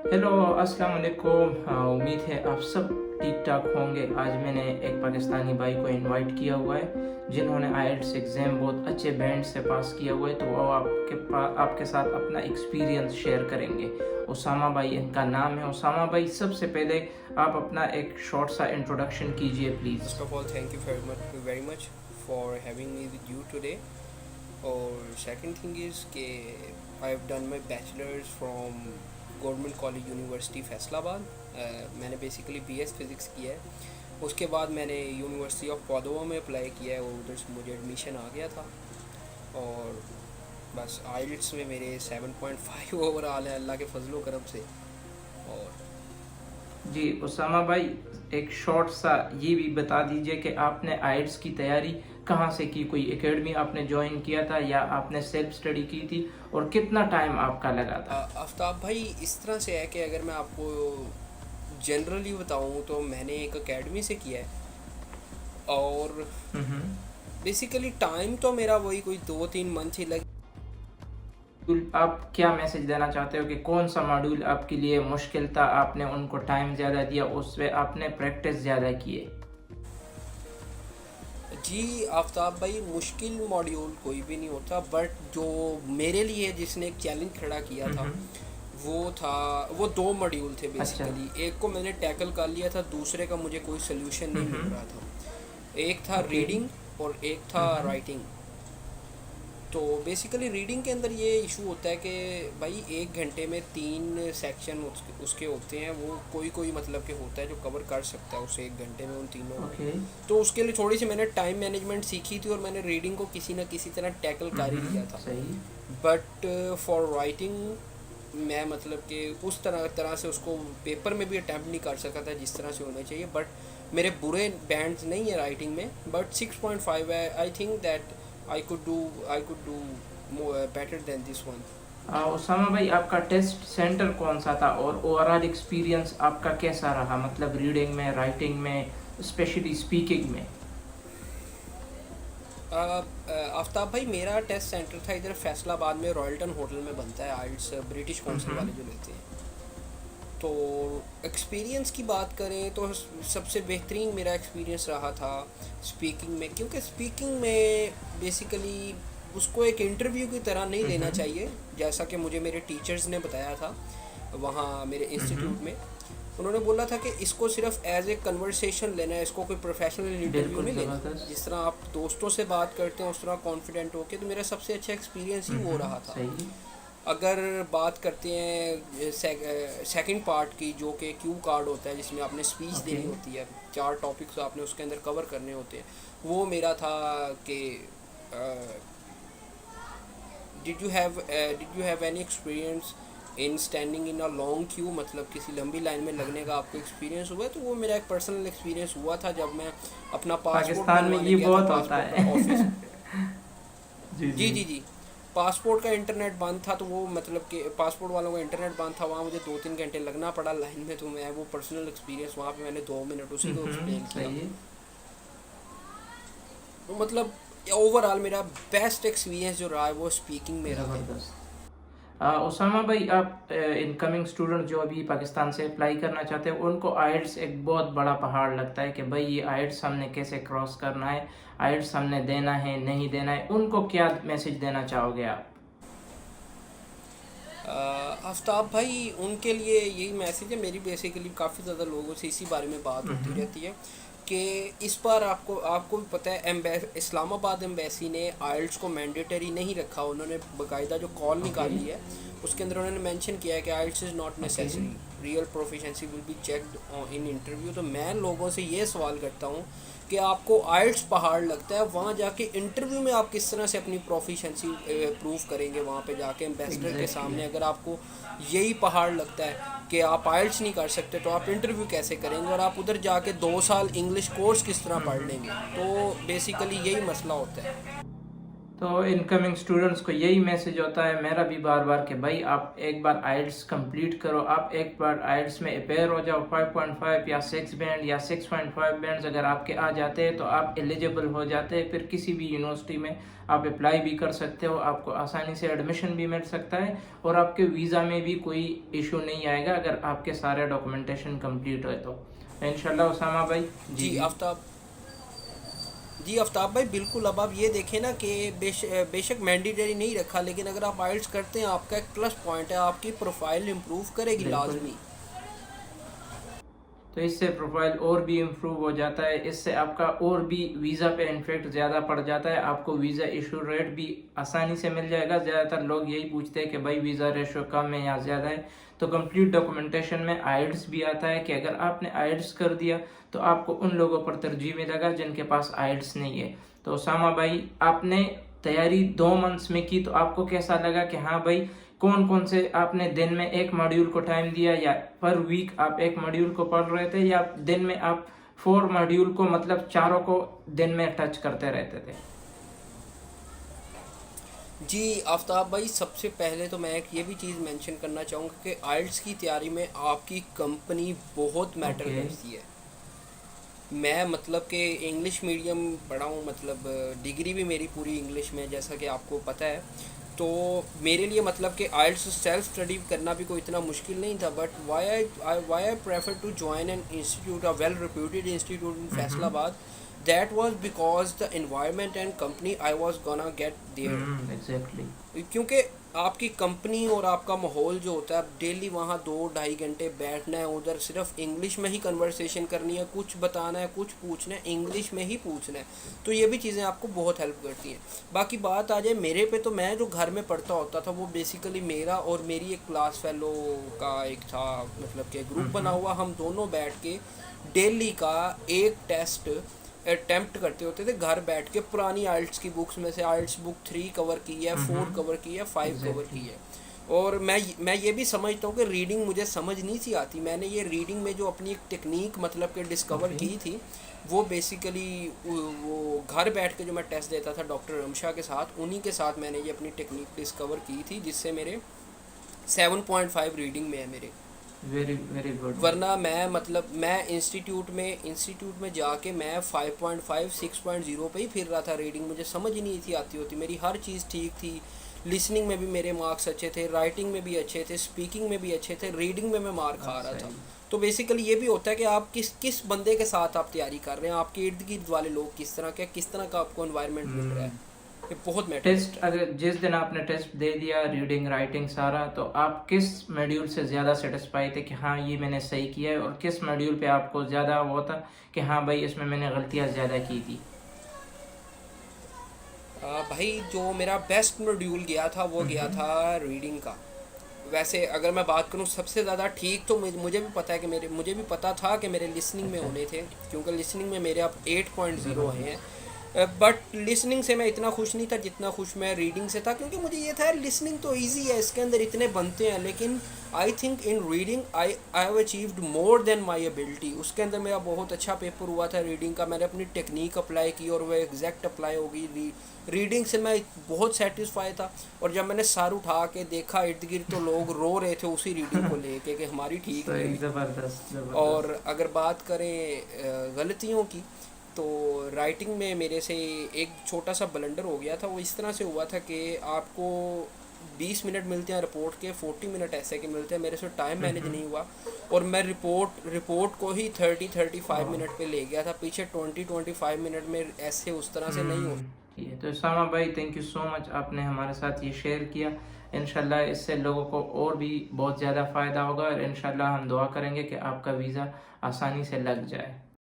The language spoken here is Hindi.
हेलो अस्सलाम वालेकुम। हाँ, उम्मीद है आप सब ठीक ठाक होंगे। आज मैंने एक पाकिस्तानी भाई को इनवाइट किया हुआ है जिन्होंने आईएलटीएस एग्ज़ाम बहुत अच्छे बैंड से पास किया हुआ है, तो वो आपके साथ अपना एक्सपीरियंस शेयर करेंगे। उसामा भाई इनका नाम है। उसामा भाई, सबसे पहले आप अपना एक शॉर्ट सा इंट्रोडक्शन कीजिए please. First of all, thank you very much for having me with you today. और second thing is कि I have done my bachelor's from government college university Faisalabad. मैंने बेसिकली बीएस फिज़िक्स किया है। उसके बाद मैंने यूनिवर्सिटी ऑफ पादोवा में अप्लाई किया है और उधर से मुझे एडमिशन आ गया था। और बस आइल्ट्स में मेरे 7.5 ओवरऑल है अल्लाह के फजलो करम से। और जी उसामा भाई, एक शॉर्ट सा ये भी बता दीजिए कि आपने आइल्स की तैयारी कहाँ से की? कोई एकेडमी आपने ज्वाइन किया था या आपने सेल्फ स्टडी की थी, और कितना टाइम आपका लगा था? आफ्ताब भाई, इस तरह से है कि अगर मैं आपको जनरली बताऊं तो मैंने एक एकेडमी से किया है। और हम्म। बेसिकली टाइम तो मेरा वही कोई 2-3 मंथ ही लगे। आप क्या मैसेज देना चाहते हो कि कौन सा मॉड्यूल आपके लिए मुश्किल था, आपने उनको टाइम ज़्यादा दिया, उससे आपने प्रैक्टिस ज़्यादा किए? जी आफ्ताब भाई, मुश्किल मॉड्यूल कोई भी नहीं होता, बट जो मेरे लिए जिसने एक चैलेंज खड़ा किया था हम्म। वो दो मॉड्यूल थे अच्छा। बेसिकली। एक को मैंने टैकल कर लिया था, दूसरे का मुझे कोई सोल्यूशन नहीं मिल हम्म। रहा था। एक था ओके। रीडिंग और एक था हम्म। राइटिंग। तो बेसिकली रीडिंग के अंदर ये इशू होता है कि भाई 1 घंटे में 3 सेक्शन उसके होते हैं। वो कोई कोई मतलब के होता है जो कवर कर सकता है उसे 1 घंटे में उन तीनों को। ओके। तो उसके लिए थोड़ी सी मैंने टाइम मैनेजमेंट सीखी थी और मैंने रीडिंग को किसी न किसी तरह टैकल कर ही लिया था। सही। बट फॉर राइटिंग मैं मतलब कि उस तरह से उसको पेपर में भी अटैम्प्ट नहीं कर सका था जिस तरह से होना चाहिए। बट मेरे बुरे बैंड्स नहीं है राइटिंग में, बट 6.5 है। I think that I could do better than this one. Usama भाई, आपका टेस्ट सेंटर कौन सा था और ओवरऑल एक्सपीरियंस आपका कैसा रहा, मतलब रीडिंग में, राइटिंग में, स्पेशली स्पीकिंग में? आफ्ताब भाई, मेरा टेस्ट सेंटर था इधर फैसलाबाद में, रॉयल्टन होटल में बनता है आइल्स, ब्रिटिश काउंसिल वाले जो लेते हैं। तो एक्सपीरियंस की बात करें तो सबसे बेहतरीन मेरा एक्सपीरियंस रहा था स्पीकिंग में, क्योंकि स्पीकिंग में बेसिकली उसको एक इंटरव्यू की तरह नहीं लेना हम्म। चाहिए, जैसा कि मुझे मेरे टीचर्स ने बताया था वहाँ मेरे हम्म। इंस्टीट्यूट में। उन्होंने बोला था कि इसको सिर्फ एज ए कन्वर्सेशन लेना है, इसको कोई प्रोफेशनल इंटरव्यू बिल्कुल नहीं लेना। ज़बरदस्त। जिस तरह आप दोस्तों से बात करते हैं उस तरह कॉन्फिडेंट होके। तो मेरा सबसे अच्छा एक्सपीरियंस ही वो रहा था। सही। अगर बात करते हैं सेकंड पार्ट की, जो कि क्यू कार्ड होता है जिसमें आपने स्पीच ओके। देनी होती है, 4 टॉपिक्स आपने उसके अंदर कवर करने होते हैं, वो मेरा था कि did you have any experience in standing in a long Q, मतलब किसी लंबी लाइन में लगने का आपको एक्सपीरियंस हुआ है? तो वो मेरा एक पर्सनल एक्सपीरियंस हुआ था जब मैं अपना पासपोर्ट पाकिस्तान में बनवाने ये गया था बहुत होता पासपोर्ट है। ऑफिस। जी जी जी। जी जी। पासपोर्ट का इंटरनेट बंद था, तो वो मतलब कि पासपोर्ट वालों का इंटरनेट बंद था, वहाँ मुझे 2-3 घंटे लगना पड़ा लाइन में। तो मैं वो पर्सनल एक्सपीरियंस वहाँ पे मैंने 2 मिनट उसी को एक्सप्लेन किया। सही है। तो मतलब ओवरऑल मेरा बेस्ट एक्सपीरियंस जो रहा है वो स्पीकिंग में रहा है। ज़बरदस्त। उसामा भाई, आप इनकमिंग स्टूडेंट जो अभी पाकिस्तान से अप्लाई करना चाहते हैं, उनको आइल्स एक बहुत बड़ा पहाड़ लगता है कि भाई ये आइल्स हमने कैसे क्रॉस करना है, आइल्स हमने देना है नहीं देना है, उनको क्या मैसेज देना चाहोगे आप? आफ्ताब भाई, उनके लिए यही मैसेज है। मेरी बेसिकली काफ़ी ज़्यादा लोगों से इसी बारे में बात होती रहती है कि इस बार आपको आपको भी पता है, इस्लामाबाद एम्बेसी ने आइल्ट्स को मैंडेटरी नहीं रखा। उन्होंने बाकायदा जो कॉल ओके। निकाली है उसके अंदर उन्होंने मेंशन किया है कि IELTS is not okay. Necessary, real proficiency will be checked in interview. तो मैं लोगों से ये सवाल करता हूँ कि आपको आइल्ट्स पहाड़ लगता है, वहाँ जाके इंटरव्यू में आप किस तरह से अपनी प्रोफिशेंसी प्रूव करेंगे? वहाँ पे जाके एम्बेसडर के एग्जैक्टली। सामने अगर आपको यही पहाड़ लगता है कि आप आइल्ट्स नहीं कर सकते, तो आप इंटरव्यू कैसे करेंगे? और आप उधर जाके 2 साल इंग्लिश कोर्स किस तरह पढ़ लेंगे? तो बेसिकली यही मसला होता है। तो इनकमिंग स्टूडेंट्स को यही मैसेज होता है मेरा भी बार बार कि भाई आप एक बार आइल्स कंप्लीट करो, आप एक बार आइल्स में अपेयर हो जाओ। 5.5 या 6 बैंड या 6.5 बैंड्स अगर आपके आ जाते हैं तो आप एलिजिबल हो जाते हैं, फिर किसी भी यूनिवर्सिटी में आप अप्लाई भी कर सकते हो, आपको आसानी से एडमिशन भी मिल सकता है और आपके वीज़ा में भी कोई इशू नहीं आएगा अगर आपके सारे डॉक्यूमेंटेशन कंप्लीट हो तो इंशाल्लाह। उसामा भाई जी आफ्ताब भाई बिल्कुल। अब आप ये देखें ना कि बेशक मैंडेटरी नहीं रखा, लेकिन अगर आप आइल्स करते हैं आपका एक प्लस पॉइंट है, आपकी प्रोफाइल इम्प्रूव करेगी लाजमी। तो इससे प्रोफाइल और भी इम्प्रूव हो जाता है, इससे आपका और भी वीज़ा पे इन्फेक्ट ज़्यादा पड़ जाता है, आपको वीज़ा इशू रेट भी आसानी से मिल जाएगा। ज़्यादातर लोग यही पूछते हैं कि भाई वीज़ा रेशो कम है या ज़्यादा है, तो कंप्लीट डॉक्यूमेंटेशन में आइल्स भी आता है कि अगर आपने आइल्स कर दिया तो आपको उन लोगों पर तरजीह मिलेगा जिनके पास आइल्स नहीं है। तो उसामा भाई आपने तैयारी 2 मंथ्स में की, तो आपको कैसा लगा कि हाँ भाई कौन कौन से आपने दिन में एक मॉड्यूल को टाइम दिया या पर वीक आप एक मॉड्यूल को पढ़ रहे थे या दिन में आप 4 मॉड्यूल को मतलब चारों को दिन में टच करते रहते थे? जी आफ्ताब भाई, सबसे पहले तो मैं एक ये भी चीज़ मेंशन करना चाहूँगा कि आइल्स की तैयारी में आपकी कंपनी बहुत मैटर करती है। मैं मतलब कि इंग्लिश मीडियम पढ़ा हूँ, मतलब डिग्री भी मेरी पूरी इंग्लिश में, जैसा कि आपको पता है। तो मेरे लिए मतलब कि आइल्स सेल्फ स्टडी करना भी कोई इतना मुश्किल नहीं था। But why I prefer to join an institute, a well reputed institute in Faisalabad, that was because the environment and company I was gonna get there. Exactly. क्योंकि आपकी कंपनी और आपका माहौल जो होता है, आप डेली वहाँ 2-2.5 घंटे बैठना है, उधर सिर्फ इंग्लिश में ही कन्वर्सेशन करनी है, कुछ बताना है, कुछ पूछना है, इंग्लिश में ही पूछना है। तो ये भी चीज़ें आपको बहुत हेल्प करती हैं। बाकी बात आ जाए मेरे पे, तो मैं जो घर में पढ़ता होता था वो बेसिकली मेरा और मेरी एक क्लास फेलो का एक था, मतलब कि ग्रुप बना हुआ, हम दोनों बैठ के डेली का एक टेस्ट अटेम्प्ट करते होते थे घर बैठ के। पुरानी आइल्स की बुक्स में से आइल्स बुक 3 कवर की है, 4 कवर की है, 5 कवर की है। और मैं ये भी समझता हूँ कि रीडिंग मुझे समझ नहीं सी आती। मैंने ये रीडिंग में जो अपनी एक टेक्निक मतलब कि डिस्कवर की थी, वो बेसिकली वो घर बैठ के जो मैं टेस्ट देता था डॉक्टर रमशा के साथ, उन्हीं के साथ मैंने ये अपनी टेक्निक डिस्कवर की थी, जिससे मेरे 7.5 रीडिंग में है मेरे। Very very good. वरना मैं मतलब मैं इंस्टीट्यूट में जाके मैं 5.5 6.0 पे ही फिर रहा था। रीडिंग मुझे समझ ही नहीं थी आती होती, मेरी हर चीज़ ठीक थी। लिसनिंग में भी मेरे मार्क्स अच्छे थे, राइटिंग में भी अच्छे थे, स्पीकिंग में भी अच्छे थे, रीडिंग में मैं मार्क खा रहा था। तो बेसिकली ये भी होता है कि आप किस बंदे के साथ आप तैयारी कर रहे हैं, आपके इर्द गिर्द वाले लोग किस तरह का आपको एनवायरनमेंट मिल रहा है, ये बहुत मैटर। टेस्ट अगर जिस दिन आपने टेस्ट दे दिया, रीडिंग राइटिंग सारा, तो आप किस मॉड्यूल से ज़्यादा सेटिस्फाई थे कि हाँ ये मैंने सही किया है, और किस मॉड्यूल पे आपको ज़्यादा वो था कि हाँ भाई इसमें मैंने गलतियाँ ज़्यादा की थी? भाई जो मेरा बेस्ट मॉड्यूल गया था वो गया था रीडिंग का। वैसे अगर मैं बात करूँ सबसे ज़्यादा ठीक, तो मुझे भी पता है कि मुझे भी पता था कि मेरे लिसनिंग में होने थे, क्योंकि लिसनिंग में मेरे अब 8.0 आए हैं। बट लिसनिंग से मैं इतना खुश नहीं था जितना खुश मैं रीडिंग से था, क्योंकि मुझे ये था लिसनिंग तो इजी है, इसके अंदर इतने बनते हैं, लेकिन I think in reading I have achieved more than my ability. उसके अंदर मेरा बहुत अच्छा पेपर हुआ था रीडिंग का, मैंने अपनी टेक्निक अप्लाई की और वह एग्जैक्ट अप्लाई होगी। रीडिंग से मैं बहुत सेटिस्फाई था, और जब मैंने सर उठा के देखा इर्द गिर्द तो लोग रो रहे थे उसी रीडिंग को लेके कि हमारी ठीक नहीं। ज़बरदस्त। और अगर बात करें गलतियों की, तो राइटिंग में मेरे से एक छोटा सा ब्लंडर हो गया था। वो इस तरह से हुआ था कि आपको 20 मिनट मिलते हैं रिपोर्ट के, 40 मिनट ऐसे के मिलते हैं। मेरे से टाइम मैनेज नहीं हुआ और मैं रिपोर्ट को ही 30-35 मिनट पे ले गया था, पीछे 20-25 मिनट में ऐसे उस तरह से नहीं हो। तो उसामा भाई थैंक यू सो मच, आपने हमारे साथ ये शेयर किया। इंशाल्लाह इससे लोगों को और भी बहुत ज़्यादा फ़ायदा होगा, और इंशाल्लाह हम दुआ करेंगे कि आपका वीज़ा आसानी से लग जाए।